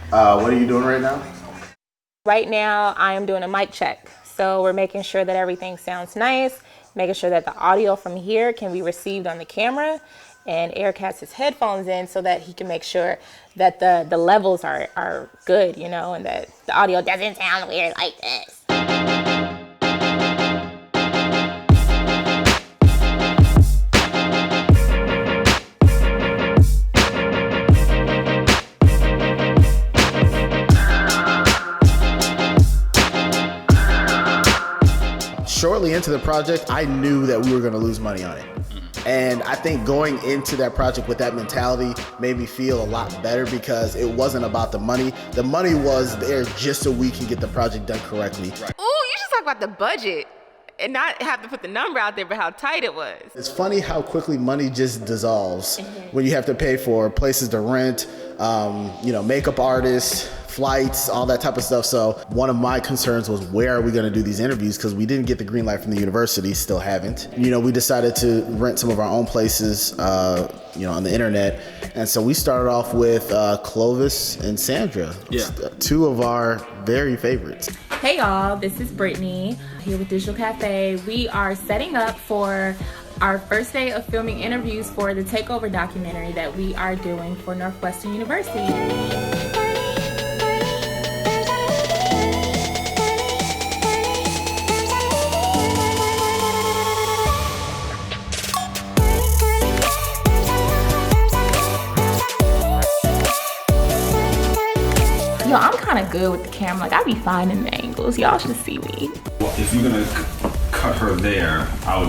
What are you doing right now? Right now, I am doing a mic check. So we're making sure that everything sounds nice, making sure that the audio from here can be received on the camera, and Eric has his headphones in so that he can make sure that the levels are good, you know, and that the audio doesn't sound weird like this. Shortly into the project, I knew that we were going to lose money on it. And I think going into that project with that mentality made me feel a lot better because it wasn't about the money. The money was there just so we can get the project done correctly. Right. Ooh, you just talk about the budget and not have to put the number out there, but how tight it was. It's funny how quickly money just dissolves when you have to pay for places to rent, makeup artists, flights, all that type of stuff. So one of my concerns was, where are we going to do these interviews? Because we didn't get the green light from the university, still haven't. We decided to rent some of our own places, on the internet. And so we started off with Clovis and Sandra, two of our very favorites. Hey y'all, this is Brittany here with Digital Cafe. We are setting up for our first day of filming interviews for the Takeover documentary that we are doing for Northwestern University. Yo, I'm kind of good with the camera. Like, I be finding the angles. Y'all should see me. Well, if you're gonna cut her there, I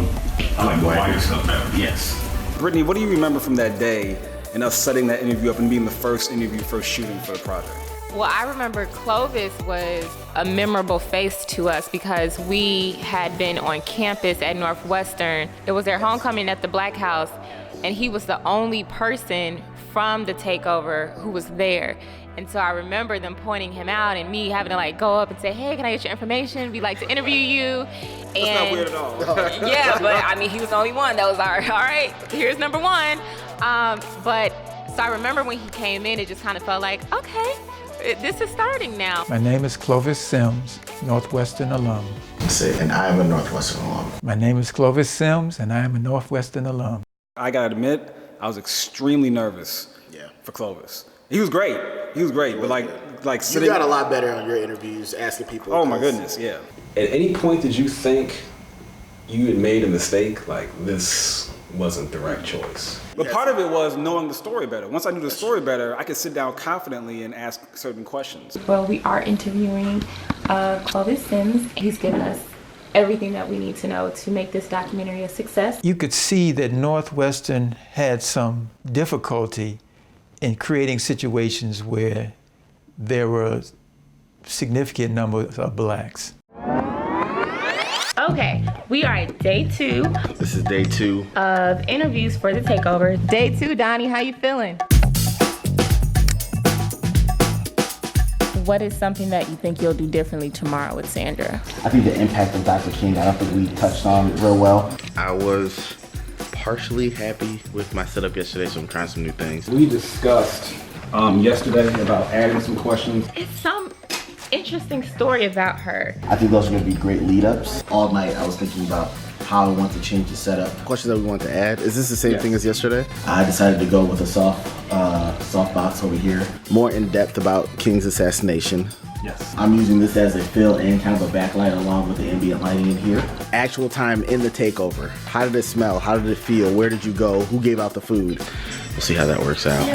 like the wider stuff better. Yes. Brittany, what do you remember from that day and us setting that interview up and being the first shooting for the project? Well, I remember Clovis was a memorable face to us because we had been on campus at Northwestern. It was their homecoming at the Black House, and he was the only person from the Takeover who was there. And so I remember them pointing him out and me having to go up and say, hey, can I get your information? We'd like to interview you. That's not weird at all. Yeah, but he was the only one that was all right, here's number one. So I remember when he came in, it just kind of felt like, okay, this is starting now. My name is Clovis Sims, Northwestern alum. And I am a Northwestern alum. My name is Clovis Sims, and I am a Northwestern alum. I gotta admit, I was extremely nervous for Clovis. He was great, but like sitting... You got a lot better on your interviews, asking people. Oh my goodness, yeah. At any point did you think you had made a mistake, like this wasn't the right choice? But part of it was knowing the story better. Once I knew the story better, I could sit down confidently and ask certain questions. Well, we are interviewing Clovis Sims. He's given us everything that we need to know to make this documentary a success. You could see that Northwestern had some difficulty in creating situations where there were significant numbers of blacks. Okay, we are at day 2. This is day 2 of interviews for the Takeover. Day 2, Donnie, how you feeling? What is something that you think you'll do differently tomorrow with Sandra? I think the impact of Dr. King, I don't think we touched on real well. I was partially happy with my setup yesterday, so I'm trying some new things. We discussed yesterday about adding some questions. It's some interesting story about her. I think those are going to be great lead-ups. All night I was thinking about how I want to change the setup. Questions that we want to add, is this the same thing as yesterday? I decided to go with a soft box over here. More in depth about King's assassination. Yes. I'm using this as a fill and kind of a backlight along with the ambient lighting in here. Actual time in the Takeover. How did it smell? How did it feel? Where did you go? Who gave out the food? We'll see how that works out.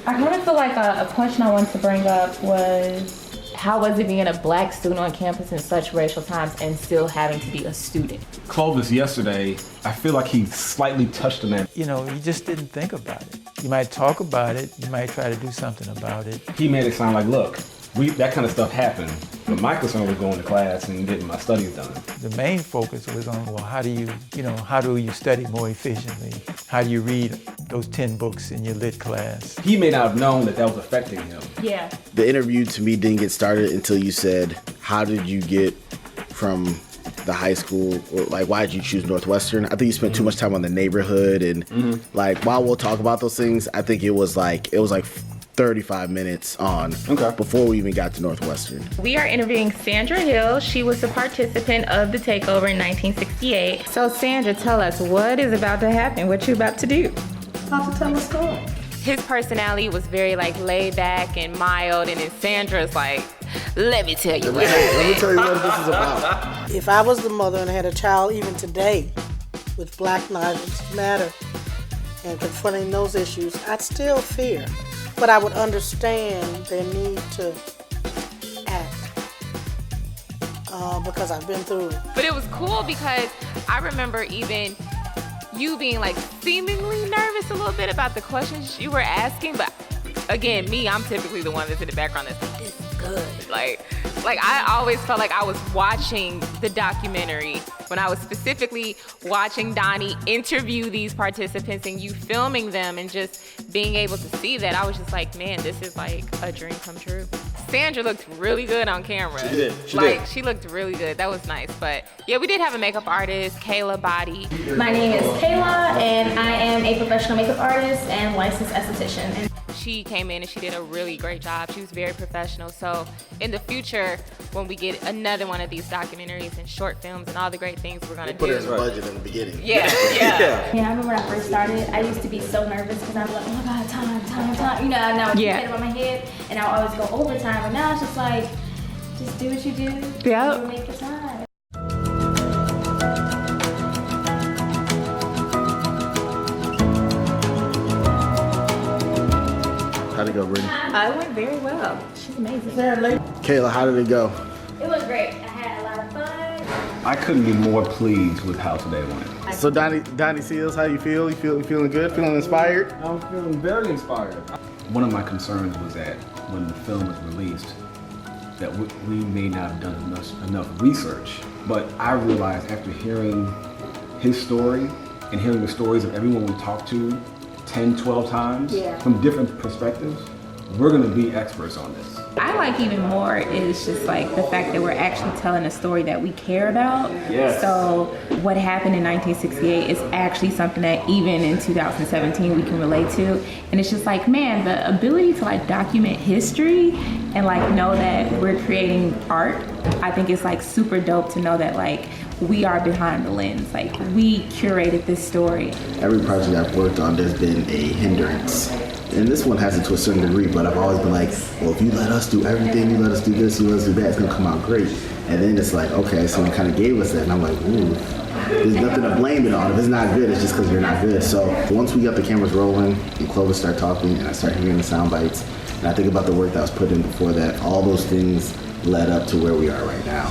I kind of feel like a question I wanted to bring up was, how was it being a black student on campus in such racial times and still having to be a student? Clovis yesterday, I feel like he slightly touched on that. You just didn't think about it. You might talk about it, you might try to do something about it. He made it sound like, look, that kind of stuff happened. But my concern was going to class and getting my studies done. The main focus was on, well, how do you study more efficiently? How do you read those 10 books in your lit class? He may not have known that was affecting him. Yeah. The interview to me didn't get started until you said, how did you get from the high school, or like why did you choose Northwestern? I think you spent too much time on the neighborhood, and like while we'll talk about those things, I think it was like 35 minutes on before we even got to Northwestern. We are interviewing Sandra Hill. She was a participant of the Takeover in 1968. So Sandra, tell us what is about to happen, what you about to do? About to tell a story. His personality was very like laid back and mild, and then Sandra's like, let me tell you what Let me tell you what this is about. If I was the mother and had a child even today with Black Lives Matter and confronting those issues, I'd still fear. But I would understand their need to act because I've been through it. But it was cool because I remember even you being like seemingly nervous a little bit about the questions you were asking. But again, I'm typically the one that's in the background that's like, this is good. Like I always felt like I was watching the documentary when I was specifically watching Donnie interview these participants and you filming them and just being able to see that. I was just like, man, this is like a dream come true. Sandra looked really good on camera. She did. She looked really good. That was nice. But yeah, we did have a makeup artist, Kayla Boddy. My name is Kayla, and I am a professional makeup artist and licensed esthetician. And she came in and she did a really great job. She was very professional. So in the future, when we get another one of these documentaries and short films and all the great things we're gonna do. Put it in the budget in the beginning. Yeah. I remember when I first started, I used to be so nervous because I'd be like, oh my God, time. You know, and I would keep it on my head, and I would always go overtime. But now it's just like, just do what you do. Yeah. You make the time. How'd it go, Brittany? It went very well. She's amazing. Kayla, how did it go? It was great. I had a lot of fun. I couldn't be more pleased with how today went. So Donnie Seals, how you feel? You feeling good? Feeling inspired? I'm feeling very inspired. One of my concerns was that when the film was released, that we may not have done enough research. But I realized after hearing his story and hearing the stories of everyone we talked to 10, 12 times from different perspectives, we're gonna be experts on this. I like even more is just like the fact that we're actually telling a story that we care about. Yes. So what happened in 1968 is actually something that even in 2017 we can relate to. And it's just like, man, the ability to like document history and like know that we're creating art, I think it's like super dope to know that like we are behind the lens. Like we curated this story. Every project I've worked on, there's been a hindrance. And this one has it to a certain degree, but I've always been like, well, if you let us do everything, you let us do this, you let us do that, it's gonna come out great. And then it's like, okay, someone kind of gave us that, and I'm like, ooh, there's nothing to blame it on. If it's not good, it's just because you're not good. So once we got the cameras rolling, and Clovis started talking, and I started hearing the sound bites, and I think about the work that was put in before that, all those things led up to where we are right now.